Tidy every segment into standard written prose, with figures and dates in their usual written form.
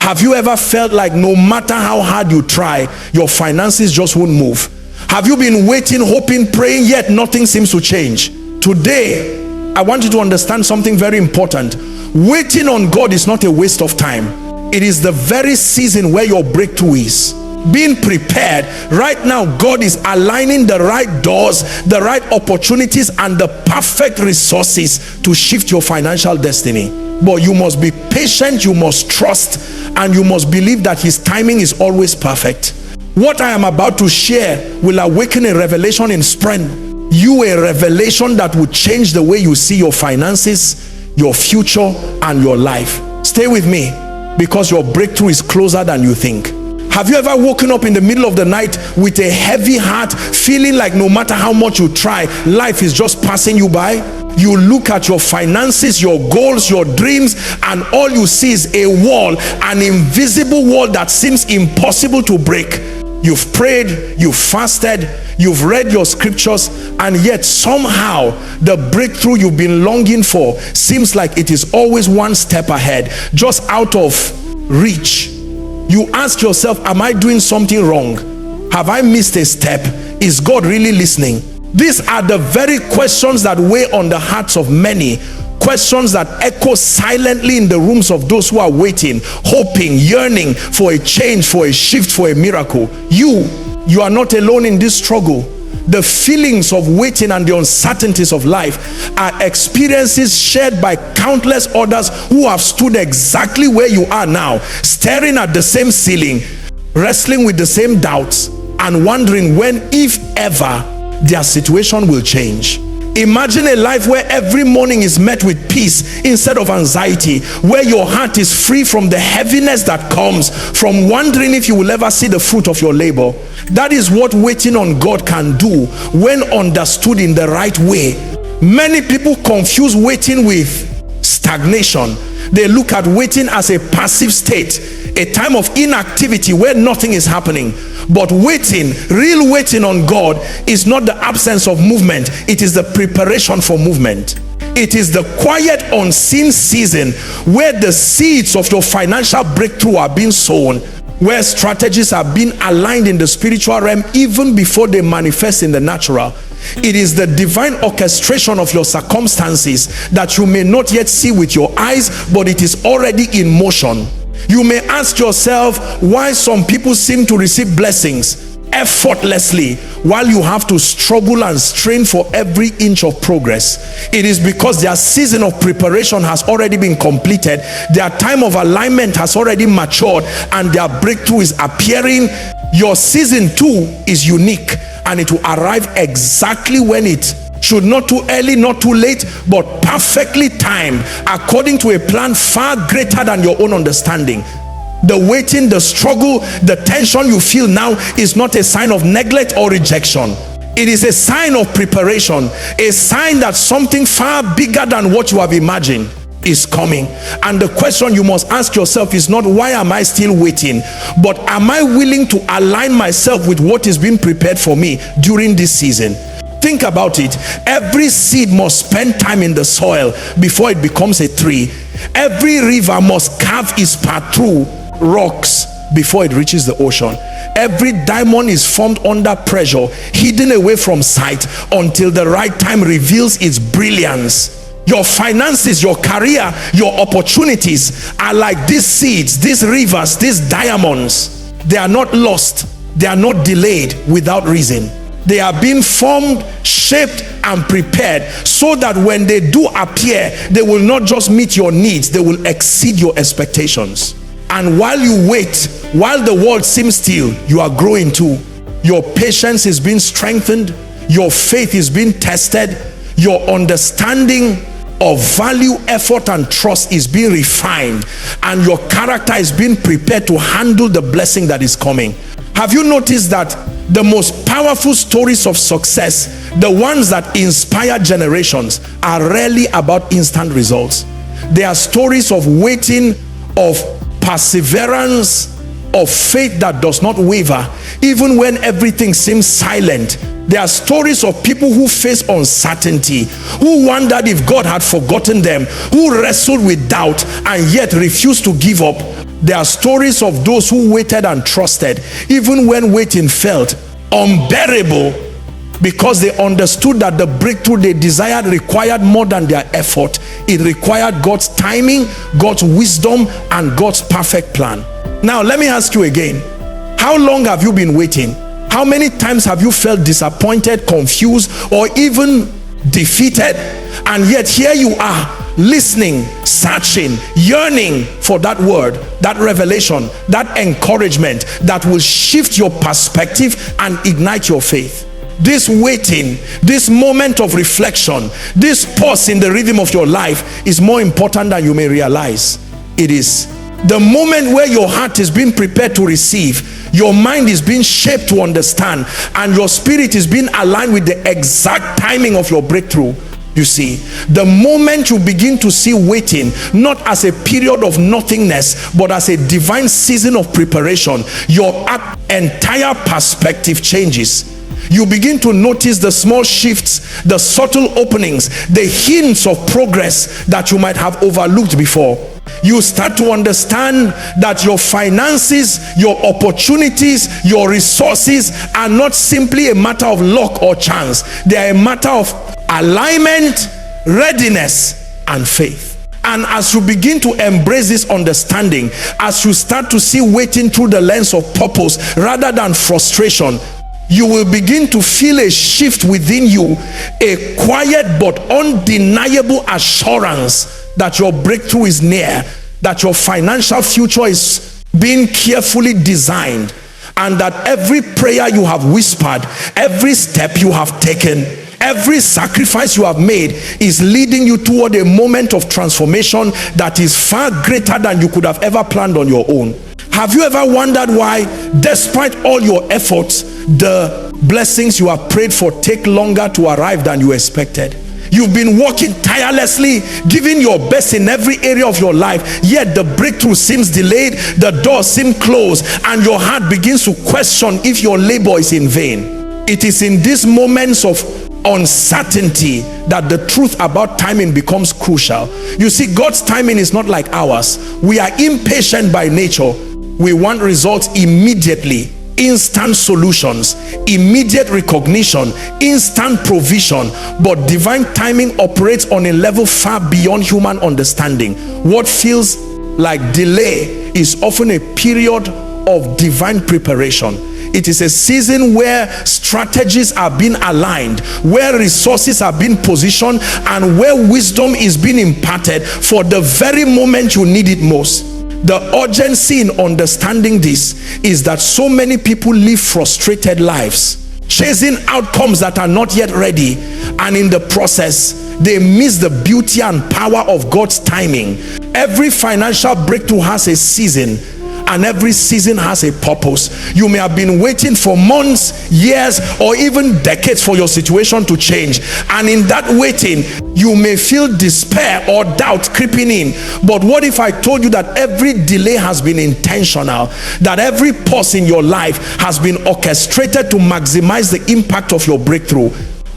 Have you ever felt like no matter how hard you try, your finances just won't move? Have you been waiting, hoping, praying, yet nothing seems to change? Today, I want you to understand something very important. Waiting on God is not a waste of time. It is the very season where your breakthrough is. Being prepared right now, God is aligning the right doors, the right opportunities, and the perfect resources to shift your financial destiny. But you must be patient, you must trust, and you must believe that his timing is always perfect. What I am about to share will awaken a revelation in spring. A revelation that will change the way you see your finances, your future, and your life. Stay with me, because your breakthrough is closer than you think. Have you ever woken up in the middle of the night with a heavy heart, feeling like no matter how much you try, life is just passing you by? You look at your finances, your goals, your dreams, and all you see is a wall, an invisible wall that seems impossible to break. You've prayed, you've fasted, you've read your scriptures, and yet somehow the breakthrough you've been longing for seems like it is always one step ahead, just out of reach. You ask yourself, am I doing something wrong? Have I missed a step? Is God really listening? These are the very questions that weigh on the hearts of many. Questions that echo silently in the rooms of those who are waiting, hoping, yearning for a change, for a shift, for a miracle. You are not alone in this struggle. The feelings of waiting and the uncertainties of life are experiences shared by countless others who have stood exactly where you are now, staring at the same ceiling, wrestling with the same doubts, and wondering when, if ever, their situation will change. Imagine a life where every morning is met with peace instead of anxiety, where your heart is free from the heaviness that comes from wondering if you will ever see the fruit of your labor. That is what waiting on God can do when understood in the right way. Many people confuse waiting with stagnation. They look at waiting as a passive state, a time of inactivity where nothing is happening. But waiting, real waiting on God, is not the absence of movement. It is the preparation for movement. It is the quiet, unseen season where the seeds of your financial breakthrough are being sown, where strategies are being aligned in the spiritual realm even before they manifest in the natural. It is the divine orchestration of your circumstances that you may not yet see with your eyes, but it is already in motion. You may ask yourself why some people seem to receive blessings effortlessly while you have to struggle and strain for every inch of progress. It is because their season of preparation has already been completed, their time of alignment has already matured, and their breakthrough is appearing. Your season too is unique, and it will arrive exactly when it should. Not too early, not too late, but perfectly timed according to a plan far greater than your own understanding. The waiting, the struggle, the tension you feel now is not a sign of neglect or rejection. It is a sign of preparation, a sign that something far bigger than what you have imagined is coming. And the question you must ask yourself is not why am I still waiting, but am I willing to align myself with what is being prepared for me during this season? Think about it. Every seed must spend time in the soil before it becomes a tree. Every river must carve its path through rocks before it reaches the ocean. Every diamond is formed under pressure, hidden away from sight until the right time reveals its brilliance. Your finances, your career, your opportunities are like these seeds, these rivers, these diamonds. They are not lost. They are not delayed without reason. They are being formed, shaped, and prepared so that when they do appear, they will not just meet your needs, they will exceed your expectations. And while you wait, while the world seems still, you are growing too. Your patience is being strengthened, your faith is being tested, your understanding of value, effort, and trust is being refined, and your character is being prepared to handle the blessing that is coming. Have you noticed that the most powerful stories of success, the ones that inspire generations, are rarely about instant results? They are stories of waiting, of perseverance, of faith that does not waver even when everything seems silent. They are stories of people who face uncertainty, who wondered if God had forgotten them, who wrestled with doubt and yet refused to give up, There are stories of those who waited and trusted, even when waiting felt unbearable, because they understood that the breakthrough they desired required more than their effort. It required God's timing, God's wisdom, and God's perfect plan. Now, let me ask you again, how long have you been waiting? How many times have you felt disappointed, confused, or even defeated? And yet here you are, listening, searching, yearning for that word, that revelation, that encouragement that will shift your perspective and ignite your faith. This waiting, this moment of reflection, this pause in the rhythm of your life is more important than you may realize. It is the moment where your heart is being prepared to receive, your mind is being shaped to understand, and your spirit is being aligned with the exact timing of your breakthrough. You see, the moment you begin to see waiting not as a period of nothingness, but as a divine season of preparation, your entire perspective changes. You begin to notice the small shifts, the subtle openings, the hints of progress that you might have overlooked before. You start to understand that your finances, your opportunities, your resources are not simply a matter of luck or chance. They are a matter of alignment, readiness, and faith. And as you begin to embrace this understanding, as you start to see waiting through the lens of purpose rather than frustration, you will begin to feel a shift within you, a quiet but undeniable assurance that your breakthrough is near, that your financial future is being carefully designed, and that every prayer you have whispered, every step you have taken, every sacrifice you have made is leading you toward a moment of transformation that is far greater than you could have ever planned on your own. Have you ever wondered why, despite all your efforts, the blessings you have prayed for take longer to arrive than you expected? You've been working tirelessly, giving your best in every area of your life, yet the breakthrough seems delayed, the doors seem closed, and your heart begins to question if your labor is in vain. It is in these moments of uncertainty that the truth about timing becomes crucial. You see, God's timing is not like ours. We are impatient by nature. We want results immediately, instant solutions, immediate recognition, instant provision. But divine timing operates on a level far beyond human understanding. What feels like delay is often a period of divine preparation. It is a season where strategies are being aligned, where resources are being positioned, and where wisdom is being imparted for the very moment you need it most. The urgency in understanding this is that so many people live frustrated lives, chasing outcomes that are not yet ready, and in the process they miss the beauty and power of God's timing. Every financial breakthrough has a season, and every season has a purpose. You may have been waiting for months, years, or even decades for your situation to change, and in that waiting you may feel despair or doubt creeping in. But what if I told you that every delay has been intentional, that every pause in your life has been orchestrated to maximize the impact of your breakthrough?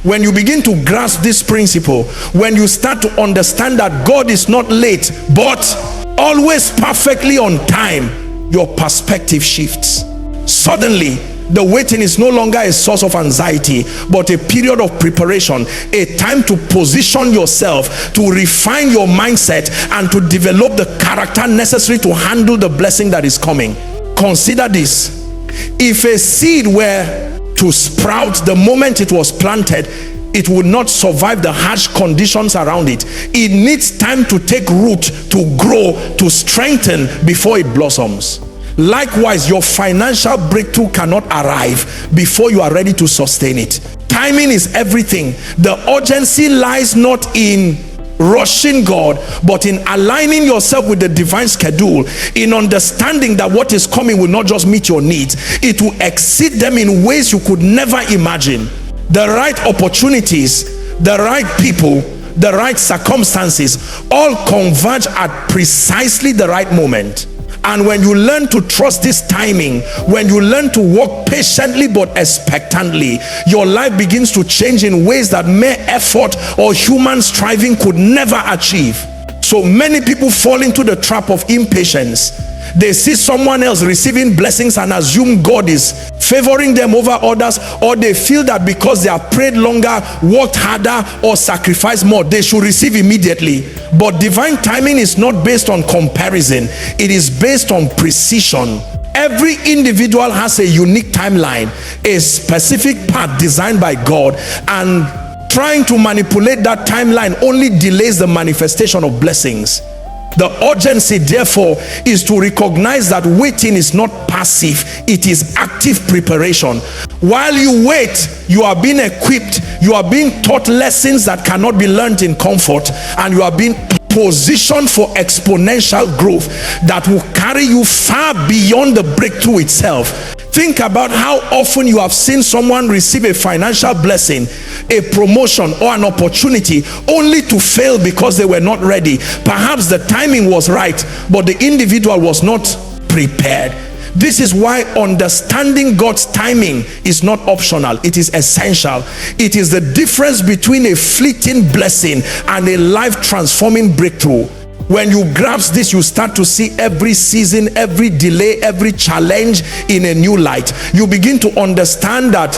When you begin to grasp this principle, when you start to understand that God is not late but always perfectly on time, your perspective shifts. Suddenly, the waiting is no longer a source of anxiety, but a period of preparation, a time to position yourself, to refine your mindset, and to develop the character necessary to handle the blessing that is coming. Consider this. If a seed were to sprout the moment it was planted, it would not survive the harsh conditions around it. It needs time to take root, to grow, to strengthen before it blossoms. Likewise, your financial breakthrough cannot arrive before you are ready to sustain it. Timing is everything. The urgency lies not in rushing God, but in aligning yourself with the divine schedule, in understanding that what is coming will not just meet your needs, it will exceed them in ways you could never imagine. The right opportunities, the right people, the right circumstances all converge at precisely the right moment. And when you learn to trust this timing, when you learn to walk patiently but expectantly, your life begins to change in ways that mere effort or human striving could never achieve. So many people fall into the trap of impatience. They see someone else receiving blessings and assume God is favoring them over others, or they feel that because they have prayed longer, worked harder, or sacrificed more, they should receive immediately. But divine timing is not based on comparison. It is based on precision. Every individual has a unique timeline, a specific path designed by God, and trying to manipulate that timeline only delays the manifestation of blessings. The urgency, therefore, is to recognize that waiting is not passive, it is active preparation. While you wait, you are being equipped, you are being taught lessons that cannot be learned in comfort, and you are being positioned for exponential growth that will carry you far beyond the breakthrough itself. Think about how often you have seen someone receive a financial blessing, a promotion, or an opportunity only to fail because they were not ready. Perhaps the timing was right, but the individual was not prepared. This is why understanding God's timing is not optional, it is essential. It is the difference between a fleeting blessing and a life-transforming breakthrough. When you grasp this, you start to see every season, every delay, every challenge in a new light. You begin to understand that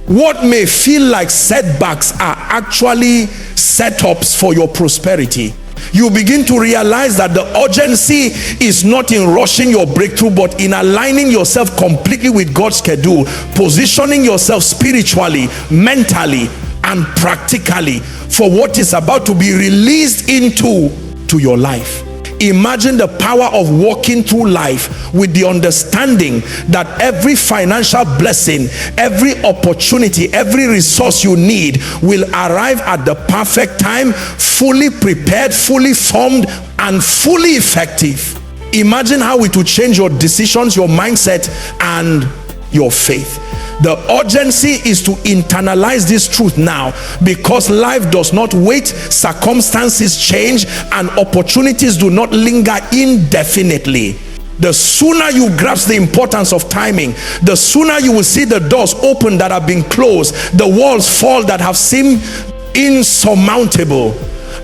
what may feel like setbacks are actually setups for your prosperity. You begin to realize that the urgency is not in rushing your breakthrough, but in aligning yourself completely with God's schedule, positioning yourself spiritually, mentally, and practically for what is about to be released into your life. Imagine the power of walking through life with the understanding that every financial blessing, every opportunity, every resource you need will arrive at the perfect time, fully prepared, fully formed, and fully effective. Imagine how it will change your decisions, your mindset, and your faith. The urgency is to internalize this truth now, because life does not wait, circumstances change, and opportunities do not linger indefinitely. The sooner you grasp the importance of timing, the sooner you will see the doors open that have been closed, the walls fall that have seemed insurmountable,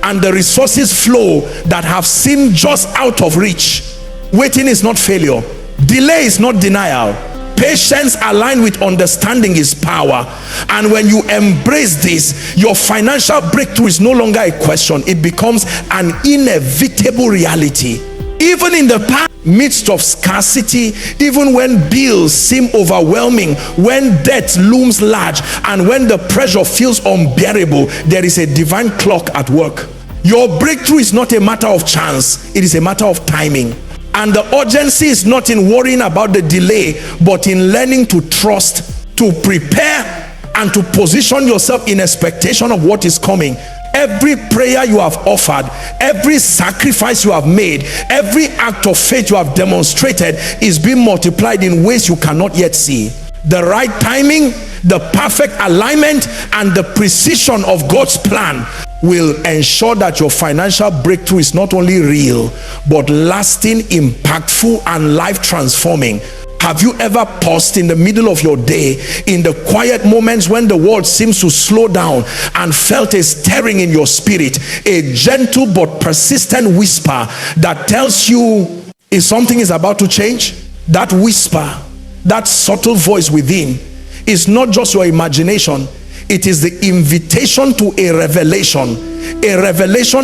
and the resources flow that have seemed just out of reach. Waiting is not failure. Delay is not denial. Patience aligned with understanding is power. And when you embrace this, your financial breakthrough is no longer a question. It becomes an inevitable reality. Even in the midst of scarcity, even when bills seem overwhelming, when debt looms large, and when the pressure feels unbearable, there is a divine clock at work. Your breakthrough is not a matter of chance, it is a matter of timing. And the urgency is not in worrying about the delay, but in learning to trust, to prepare, and to position yourself in expectation of what is coming. Every prayer you have offered, every sacrifice you have made, every act of faith you have demonstrated is being multiplied in ways you cannot yet see. The right timing, the perfect alignment, and the precision of God's plan will ensure that your financial breakthrough is not only real, but lasting, impactful, and life transforming. Have you ever paused in the middle of your day, in the quiet moments when the world seems to slow down, and felt a stirring in your spirit, a gentle but persistent whisper that tells you if something is about to change? That whisper, that subtle voice within, is not just your imagination. It is the invitation to a revelation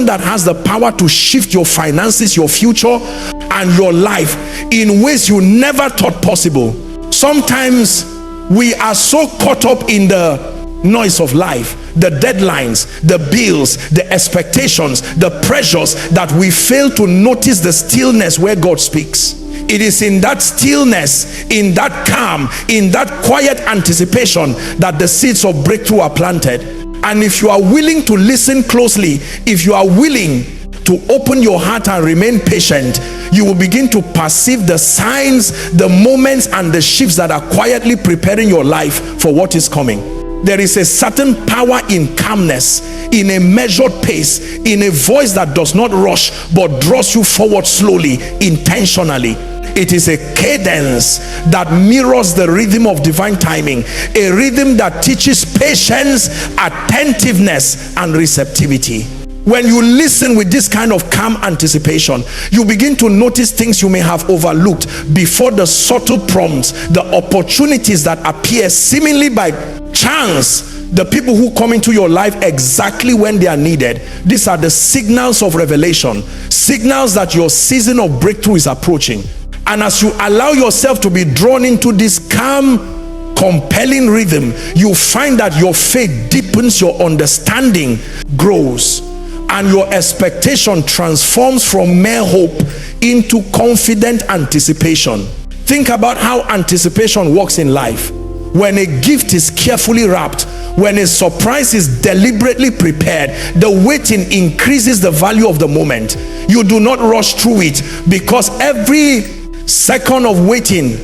that has the power to shift your finances, your future, and your life in ways you never thought possible. Sometimes we are so caught up in the noise of life, the deadlines, the bills, the expectations, the pressures, that we fail to notice the stillness where God speaks. It is in that stillness, in that calm, in that quiet anticipation that the seeds of breakthrough are planted. And if you are willing to listen closely, if you are willing to open your heart and remain patient, you will begin to perceive the signs, the moments, and the shifts that are quietly preparing your life for what is coming. There is a certain power in calmness, in a measured pace, in a voice that does not rush but draws you forward slowly, intentionally. It is a cadence that mirrors the rhythm of divine timing, a rhythm that teaches patience, attentiveness, and receptivity. When you listen with this kind of calm anticipation, you begin to notice things you may have overlooked before the subtle prompts, the opportunities that appear seemingly by chance, the people who come into your life exactly when they are needed. These are the signals of revelation, signals that your season of breakthrough is approaching. And as you allow yourself to be drawn into this calm, compelling rhythm, you find that your faith deepens, your understanding grows, and your expectation transforms from mere hope into confident anticipation. Think about how anticipation works in life. When a gift is carefully wrapped, when a surprise is deliberately prepared, the waiting increases the value of the moment. You do not rush through it, because every second of waiting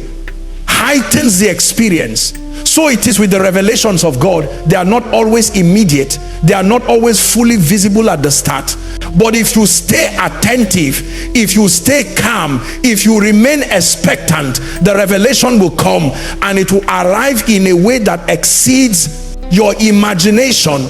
heightens the experience. So it is with the revelations of God. They are not always immediate. They are not always fully visible at the start. But if you stay attentive, if you stay calm, if you remain expectant, the revelation will come, and it will arrive in a way that exceeds your imagination.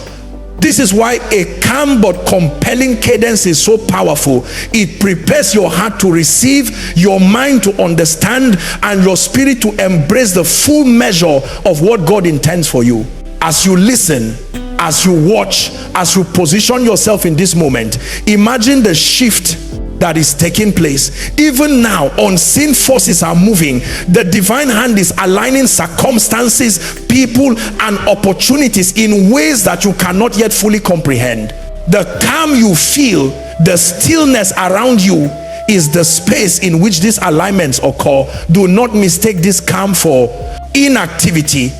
This is why a calm but compelling cadence is so powerful. It prepares your heart to receive, your mind to understand, and your spirit to embrace the full measure of what God intends for you. As you listen, as you watch, as you position yourself in this moment, imagine the shift that is taking place. Even now, unseen forces are moving. The divine hand is aligning circumstances, people, and opportunities in ways that you cannot yet fully comprehend. The calm you feel, the stillness around you, is the space in which these alignments occur. Do not mistake this calm for inactivity.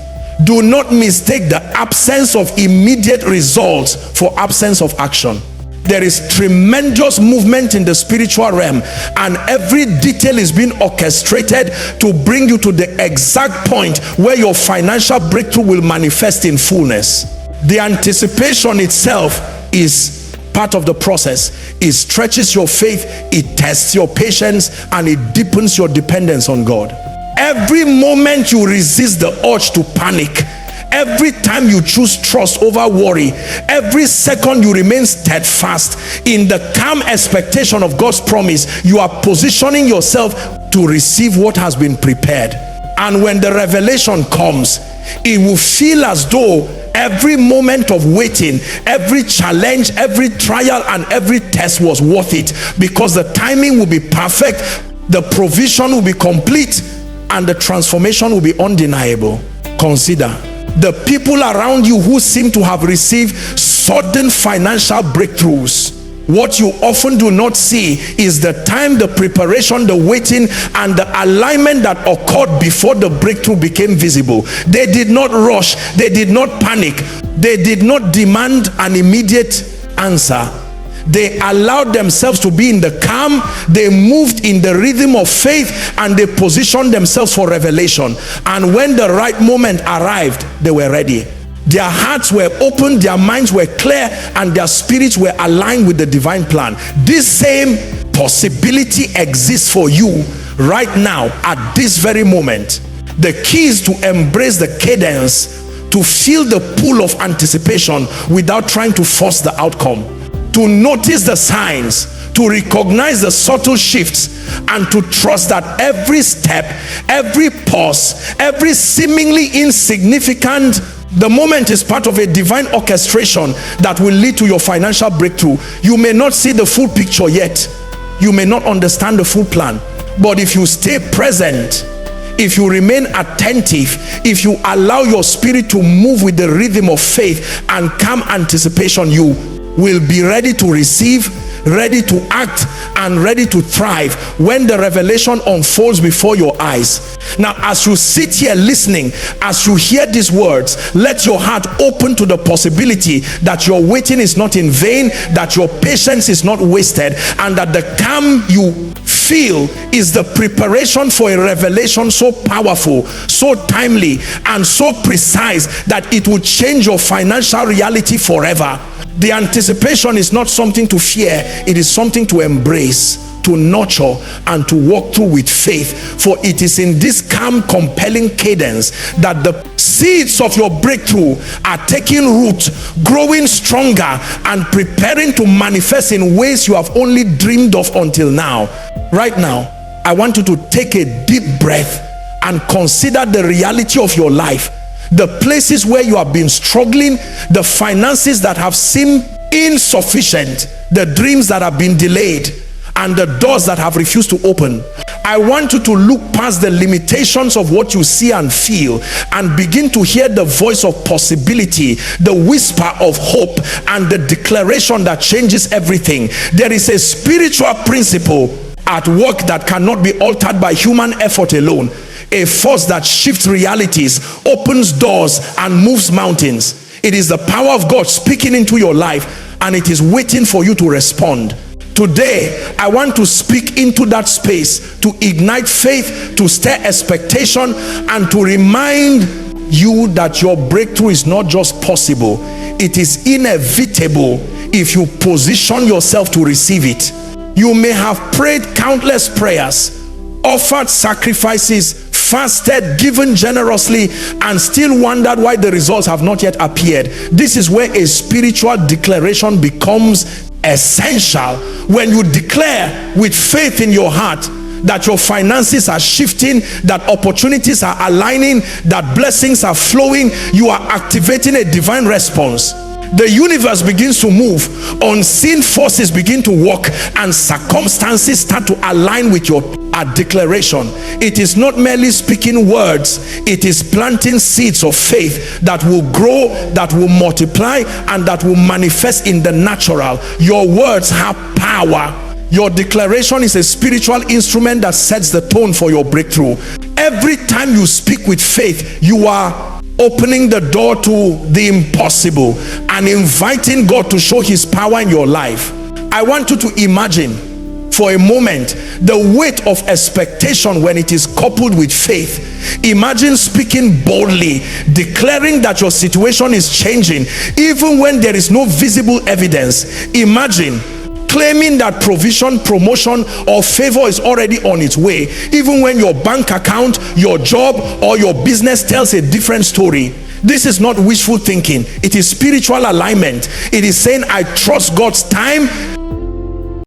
Do not mistake the absence of immediate results for absence of action. There is tremendous movement in the spiritual realm, and every detail is being orchestrated to bring you to the exact point where your financial breakthrough will manifest in fullness. The anticipation itself is part of the process. It stretches your faith, it tests your patience, and it deepens your dependence on God. Every moment you resist the urge to panic, every time you choose trust over worry, every second you remain steadfast in the calm expectation of God's promise, you are positioning yourself to receive what has been prepared. And when the revelation comes, it will feel as though every moment of waiting, every challenge, every trial, and every test was worth it, because the timing will be perfect, the provision will be complete, and the transformation will be undeniable. Consider the people around you who seem to have received sudden financial breakthroughs. What you often do not see is the time, the preparation, the waiting, and the alignment that occurred before the breakthrough became visible. They did not rush, they did not panic, they did not demand an immediate answer. They allowed themselves to be in the calm, they moved in the rhythm of faith, and they positioned themselves for revelation. And when the right moment arrived, they were ready. Their hearts were open, their minds were clear, and their spirits were aligned with the divine plan. This same possibility exists for you right now at this very moment. The key is to embrace the cadence, to feel the pull of anticipation without trying to force the outcome, to notice the signs, to recognize the subtle shifts, and to trust that every step, every pause, every seemingly insignificant the moment is part of a divine orchestration that will lead to your financial breakthrough. You may not see the full picture yet. You may not understand the full plan. But if you stay present, if you remain attentive, if you allow your spirit to move with the rhythm of faith and calm anticipation, you will be ready to receive, ready to act, and ready to thrive when the revelation unfolds before your eyes. Now, as you sit here listening, as you hear these words, let your heart open to the possibility that your waiting is not in vain, that your patience is not wasted, and that the calm you feel is the preparation for a revelation so powerful, so timely, and so precise that it will change your financial reality forever. The anticipation is not something to fear, it is something to embrace, to nurture and to walk through with faith. For it is in this calm, compelling cadence that the seeds of your breakthrough are taking root, growing stronger, and preparing to manifest in ways you have only dreamed of until now. Right now, I want you to take a deep breath and consider the reality of your life, the places where you have been struggling, the finances that have seemed insufficient, the dreams that have been delayed, and the doors that have refused to open. I want you to look past the limitations of what you see and feel and begin to hear the voice of possibility, the whisper of hope, and the declaration that changes everything. There is a spiritual principle at work that cannot be altered by human effort alone. A force that shifts realities, opens doors, and moves mountains. It is the power of God speaking into your life, and it is waiting for you to respond. Today, I want to speak into that space to ignite faith, to stir expectation, and to remind you that your breakthrough is not just possible, it is inevitable if you position yourself to receive it. You may have prayed countless prayers, offered sacrifices, fasted, given generously, and still wondered why the results have not yet appeared. This is where a spiritual declaration becomes essential. When you declare with faith in your heart that your finances are shifting, that opportunities are aligning, that blessings are flowing, you are activating a divine response. The universe begins to move, unseen forces begin to work, and circumstances start to align with your declaration. It is not merely speaking words, it is planting seeds of faith that will grow, that will multiply, and that will manifest in the natural. Your words have power. Your declaration is a spiritual instrument that sets the tone for your breakthrough. Every time you speak with faith, you are opening the door to the impossible and inviting God to show his power in your life. I want you to imagine for a moment the weight of expectation when it is coupled with faith. Imagine speaking boldly, declaring that your situation is changing even when there is no visible evidence. Imagine claiming that provision, promotion, or favor is already on its way, even when your bank account, your job, or your business tells a different story. This is not wishful thinking. It is spiritual alignment. It is saying, I trust God's time,